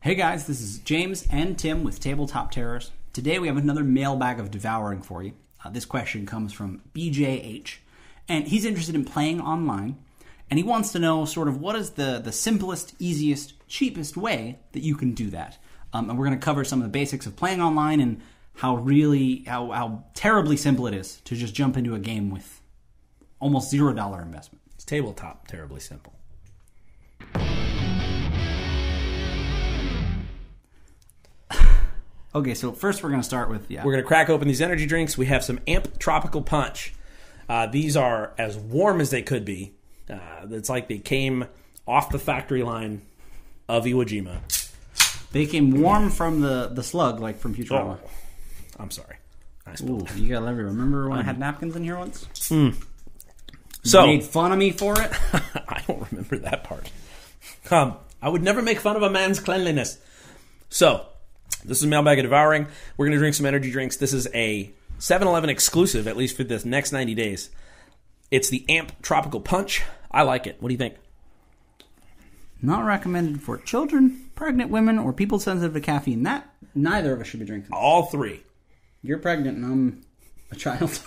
Hey guys, this is James and Tim with Tabletop Terrors. Today we have another mailbag of Devouring for you. This question comes from BJH, and he's interested in playing online, and he wants to know sort of what is the simplest, easiest, cheapest way that you can do that. And we're going to cover some of the basics of playing online and how terribly simple it is to just jump into a game with almost $0 investment. It's tabletop, terribly simple. Okay, so first we're going to start with... We're going to crack open these energy drinks. We have some Amp Tropical Punch. These are as warm as they could be. It's like they came off the factory line of Iwo Jima. They came warm from the slug, like from Futurama. Oh, I'm sorry. Ooh, you got everywhere. Remember when I had napkins in here once? So You made fun of me for it? I don't remember that part. I would never make fun of a man's cleanliness. So, this is Mailbag of Devouring. We're going to drink some energy drinks. This is a 7-Eleven exclusive, at least for the next 90 days. It's the Amp Tropical Punch. I like it. What do you think? Not recommended for children, pregnant women, or people sensitive to caffeine. Neither of us should be drinking. All three. You're pregnant and I'm a child.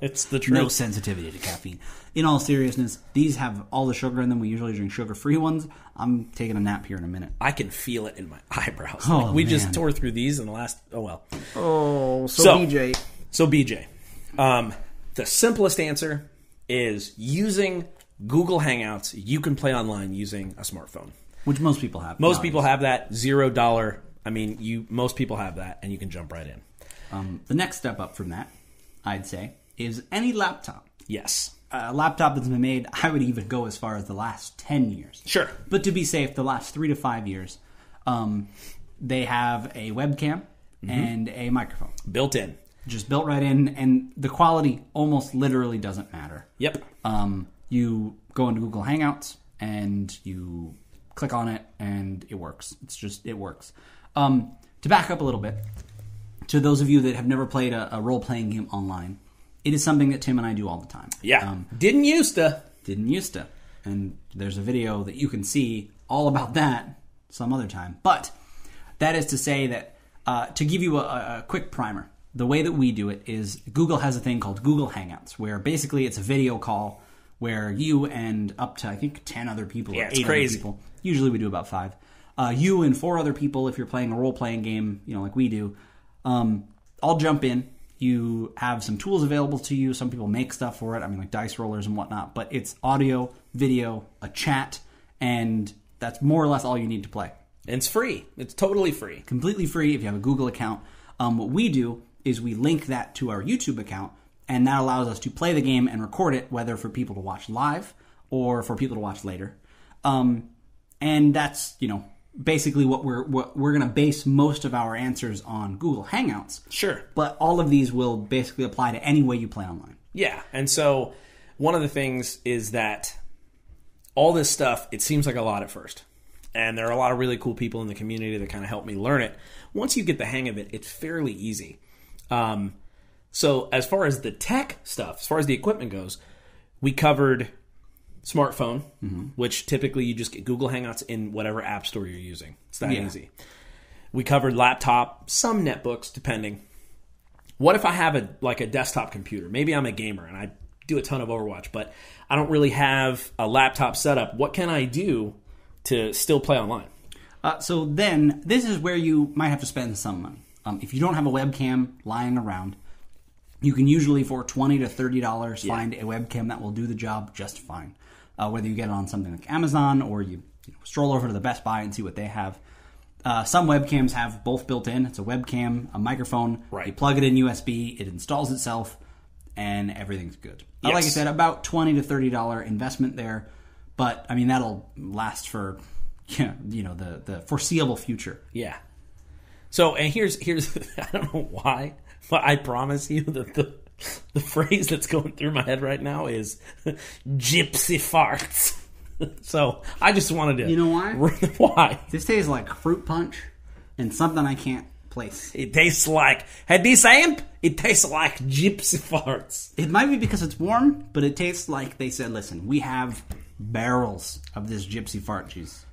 It's the truth. No sensitivity to caffeine. In all seriousness, these have all the sugar in them. We usually drink sugar-free ones. I'm taking a nap here in a minute. I can feel it in my eyebrows. Oh, we man. just tore through these in the last... Oh, well. Oh, So, BJ. So, BJ. The simplest answer is using Google Hangouts. You can play online using a smartphone. Which most people have. Most people have that. $0. I mean, most people have that, and you can jump right in. The next step up from that, I'd say, is any laptop. Yes. A laptop that's been made, I would even go as far as the last 10 years. Sure. But to be safe, the last 3 to 5 years, they have a webcam and a microphone. Built in. Just built right in, and the quality almost literally doesn't matter. Yep. You go into Google Hangouts, and you click on it, and it works. It works. To back up a little bit, to those of you that have never played a role-playing game online, it is something that Tim and I do all the time. Yeah. Didn't used to. And there's a video that you can see all about that some other time. But that is to say that, to give you a quick primer, the way that we do it is Google has a thing called Google Hangouts, where basically it's a video call where you and up to, I think, 10 other people or 8 other people. Usually we do about 5. You and 4 other people, if you're playing a role-playing game, like we do, I'll jump in. You have some tools available to you. Some people make stuff for it. I mean, like dice rollers and whatnot. But it's audio, video, a chat, and that's more or less all you need to play. And it's free. It's totally free. Completely free if you have a Google account. What we do is we link that to our YouTube account, and that allows us to play the game and record it, whether for people to watch live or for people to watch later. And that's, basically what we're going to base most of our answers on Google Hangouts. Sure. But all of these will basically apply to any way you play online. Yeah. And so one of the things is that all this stuff, it seems like a lot at first. And there are a lot of really cool people in the community that kind of help me learn it. Once you get the hang of it, it's fairly easy. So as far as the tech stuff, as far as the equipment goes, we covered smartphone, which typically you just get Google Hangouts in whatever app store you're using. It's that easy. We covered laptop, some netbooks, depending. What if I have a desktop computer? Maybe I'm a gamer and I do a ton of Overwatch, but I don't really have a laptop setup. What can I do to still play online? So then, this is where you might have to spend some money. If you don't have a webcam lying around, you can usually, for $20 to $30, find a webcam that will do the job just fine. Whether you get it on something like Amazon or you stroll over to the Best Buy and see what they have. Some webcams have both built in. It's a webcam, a microphone. Right. You plug it in USB, it installs itself, and everything's good. Yes. Like I said, about $20 to $30 investment there. But, I mean, that'll last for the foreseeable future. Yeah. So, and here's I don't know why, but I promise you that the phrase that's going through my head right now is gypsy farts. So I just wanted to... You know why? Why? This tastes like fruit punch and something I can't place. It tastes like... Had this amp? It tastes like gypsy farts. It might be because it's warm, but it tastes like they said, listen, we have barrels of this gypsy fart juice.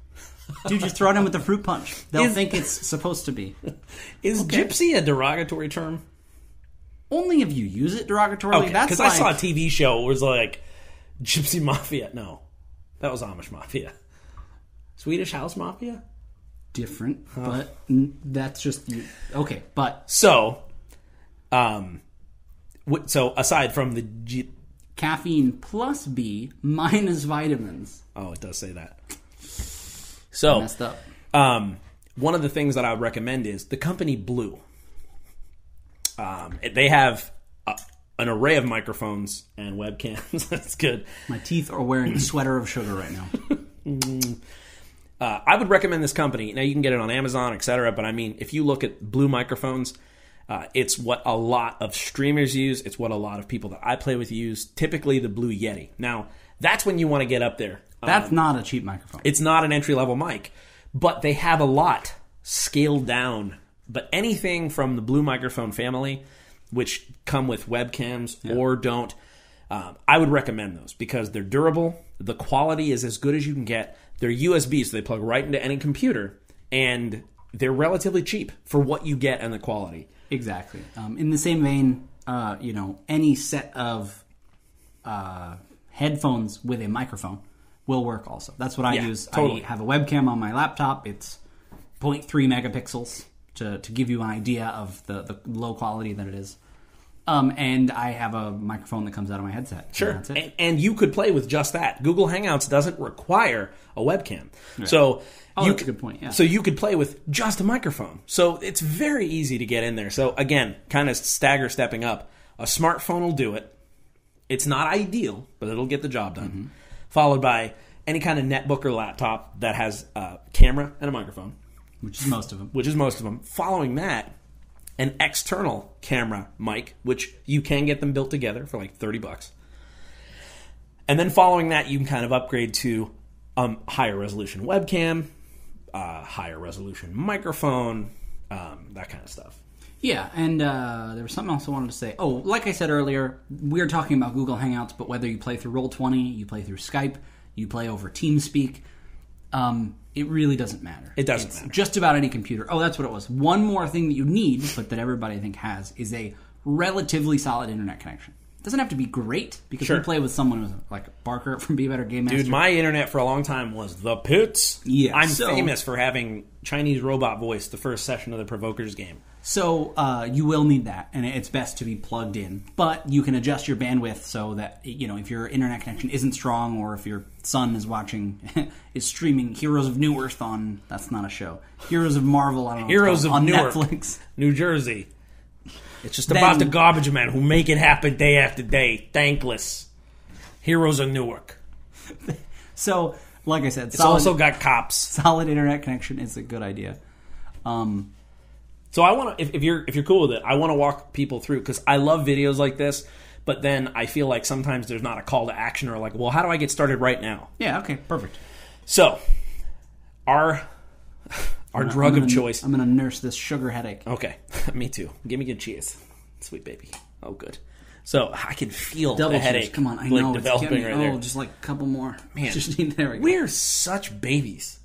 Dude, just throw it in with the fruit punch. They'll think it's supposed to be. Is gypsy a derogatory term? Only if you use it derogatorily. Okay, That's because I saw a TV show where it was like Gypsy Mafia. No, that was Amish Mafia. Swedish House Mafia? different, but that's just... Okay, but... So aside from the... Caffeine plus B minus vitamins. Oh, it does say that. So, messed up. One of the things that I would recommend is the company Blue. They have an array of microphones and webcams. That's good. My teeth are wearing a sweater of sugar right now. I would recommend this company. Now, you can get it on Amazon, etc. But I mean, if you look at Blue microphones, it's what a lot of streamers use. It's what a lot of people that I play with use. Typically, the Blue Yeti. Now, that's when you want to get up there. That's not a cheap microphone. It's not an entry-level mic. But they have a lot scaled down. But anything from the Blue microphone family, which come with webcams or don't, I would recommend those because they're durable. The quality is as good as you can get. They're USB, so they plug right into any computer. And they're relatively cheap for what you get and the quality. Exactly. In the same vein, any set of headphones with a microphone will work also. That's what I use. Totally. I have a webcam on my laptop. It's 0.3 megapixels to give you an idea of the low quality that it is. And I have a microphone that comes out of my headset. Sure. That's it. And you could play with just that. Google Hangouts doesn't require a webcam. Right. So that's a good point. Yeah. So you could play with just a microphone. So it's very easy to get in there. So again, kind of stepping up. A smartphone will do it. It's not ideal, but it'll get the job done. Mm-hmm. Followed by any kind of netbook or laptop that has a camera and a microphone. Which is most of them. Following that, an external camera mic, which you can get them built together for like $30. And then following that, you can kind of upgrade to higher resolution webcam, higher resolution microphone, that kind of stuff. Yeah, and there was something else I wanted to say. Oh, like I said earlier, we're talking about Google Hangouts, but whether you play through Roll20, you play through Skype, you play over TeamSpeak, it really doesn't matter. It doesn't matter. Just about any computer. Oh, that's what it was. One more thing that you need, but that everybody I think has, is a relatively solid internet connection. It doesn't have to be great, because we play with someone who's like Barker from Be Better Game Master. Dude, my internet for a long time was the pits. Yeah, I'm famous for having Chinese robot voice the first session of the Provokers game. So you will need that, and it's best to be plugged in. But you can adjust your bandwidth so that, if your internet connection isn't strong, or if your son is is streaming Heroes of New Earth on, that's not a show, Heroes of Marvel, I don't know, Heroes of on Newark, Netflix, New Jersey. It's just about the garbage men who make it happen day after day. Thankless. Heroes of Newark. So, like I said, it's also got cops. Solid internet connection is a good idea. So I want to, if you're cool with it, I want to walk people through, because I love videos like this, but then I feel like sometimes there's not a call to action, or like, well, how do I get started right now? Yeah, okay, perfect. So, our drug of choice. I'm going to nurse this sugar headache. Okay, me too. Give me good cheese. Sweet baby. Oh, good. So, I can feel Double the headache. Come on, I know. Developing right there. Oh, just like a couple more. Man, there we go. We're such babies.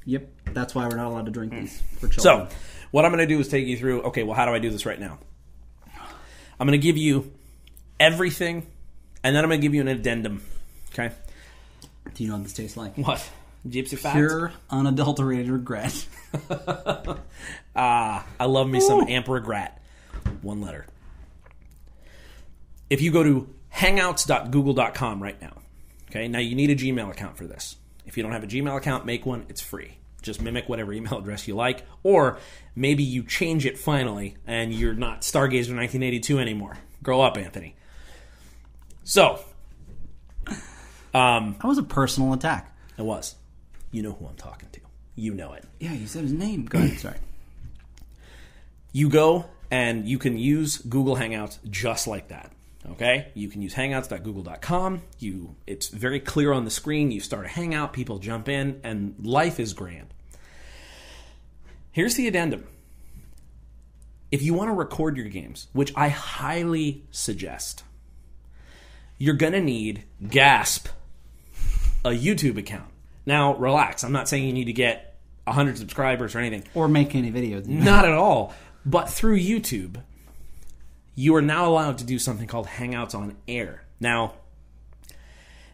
Yep, that's why we're not allowed to drink these for children. So, what I'm going to do is take you through, okay, well, how do I do this right now? I'm going to give you everything, and then I'm going to give you an addendum, okay? Do you know what this tastes like? What? Gypsy fat? Pure, unadulterated regret. I love me some amp regret. One letter. If you go to hangouts.google.com right now, okay, now you need a Gmail account for this. If you don't have a Gmail account, make one. It's free. Just mimic whatever email address you like. Or maybe you change it finally and you're not Stargazer 1982 anymore. Grow up, Anthony. So. That was a personal attack. It was. You know who I'm talking to. You know it. Yeah, you said his name. Go ahead. Sorry. You go and you can use Google Hangouts just like that. Okay, you can use hangouts.google.com. It's very clear on the screen. You start a hangout, people jump in, and life is grand. Here's the addendum. If you want to record your games, which I highly suggest, you're going to need, gasp, a YouTube account. Now, relax. I'm not saying you need to get 100 subscribers or anything. Or make any videos. Not at all. But through YouTube, you are now allowed to do something called Hangouts on Air. Now,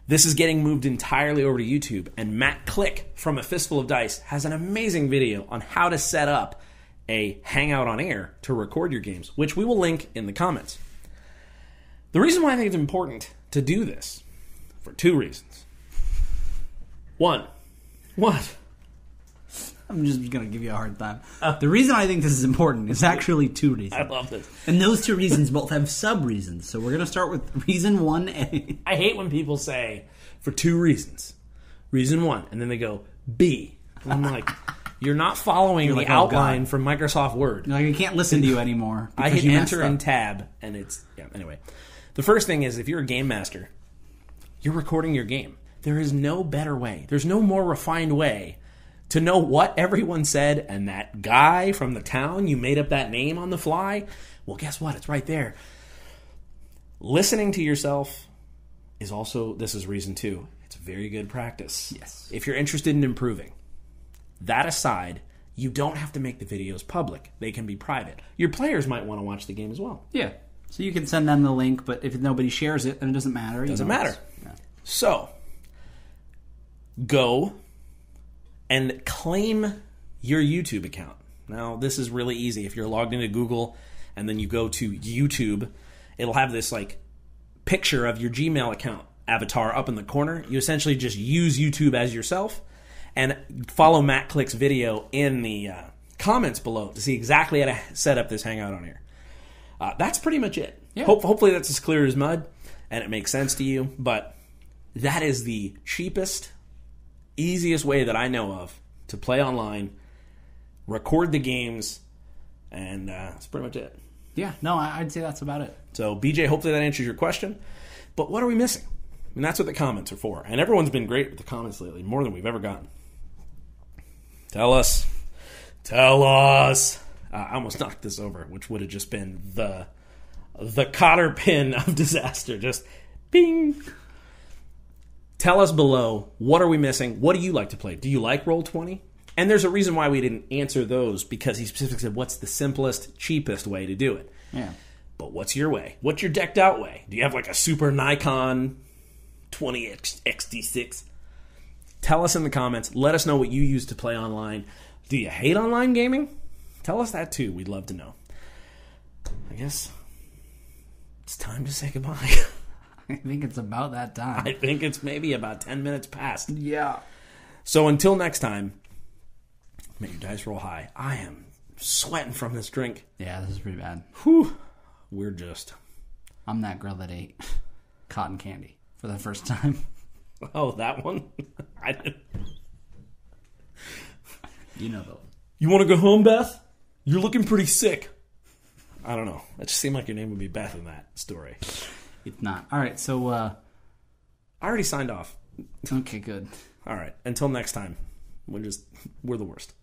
this is getting moved entirely over to YouTube, and Matt Click from A Fistful of Dice has an amazing video on how to set up a Hangout on Air to record your games, which we will link in the comments. The reason why I think it's important to do this, for 2 reasons. 1, what? I'm just going to give you a hard time. The reason I think this is important is actually 2 reasons. I love this. And those 2 reasons both have sub-reasons. So we're going to start with reason 1A. I hate when people say, for 2 reasons. Reason 1, and then they go, B. And I'm like, you're not following the outline from Microsoft Word. Like, I can't listen to you anymore. I hit enter and tab, and it's... Yeah, anyway. The first thing is, if you're a game master, you're recording your game. There is no better way. There's no more refined way to know what everyone said, and that guy from the town, you made up that name on the fly. Well, guess what? It's right there. Listening to yourself is also, this is reason 2, it's very good practice. Yes. If you're interested in improving. That aside, you don't have to make the videos public. They can be private. Your players might want to watch the game as well. Yeah. So you can send them the link, but if nobody shares it, then it doesn't matter. It doesn't matter. Yeah. So, go and claim your YouTube account. Now, this is really easy. If you're logged into Google and then you go to YouTube, it'll have this like picture of your Gmail account avatar up in the corner. You essentially just use YouTube as yourself and follow Matt Click's video in the comments below to see exactly how to set up this Hangout on Air. That's pretty much it. Yeah. Hopefully that's as clear as mud and it makes sense to you, but that is the cheapest, easiest way that I know of to play online, record the games, and that's pretty much it. Yeah, no, I'd say that's about it. So, BJ, hopefully that answers your question. But what are we missing? I mean, that's what the comments are for. And everyone's been great with the comments lately, more than we've ever gotten. Tell us. Tell us. I almost knocked this over, which would have just been the cotter pin of disaster. Just bing. Tell us below, what are we missing? What do you like to play? Do you like Roll20? And there's a reason why we didn't answer those, because he specifically said, what's the simplest, cheapest way to do it? Yeah. But what's your way? What's your decked out way? Do you have like a Super Nikon 20XD6? Tell us in the comments. Let us know what you use to play online. Do you hate online gaming? Tell us that too. We'd love to know. I guess it's time to say goodbye. I think it's about that time. I think it's maybe about 10 minutes past. Yeah. So until next time, may your dice roll high. I am sweating from this drink. Yeah, this is pretty bad. Whew. I'm that girl that ate cotton candy for the first time. Oh, that one? I didn't. You know though. You want to go home, Beth? You're looking pretty sick. I don't know. It just seemed like your name would be Beth in that story. It's not. All right, so I already signed off. Okay, good. All right. Until next time. We're the worst.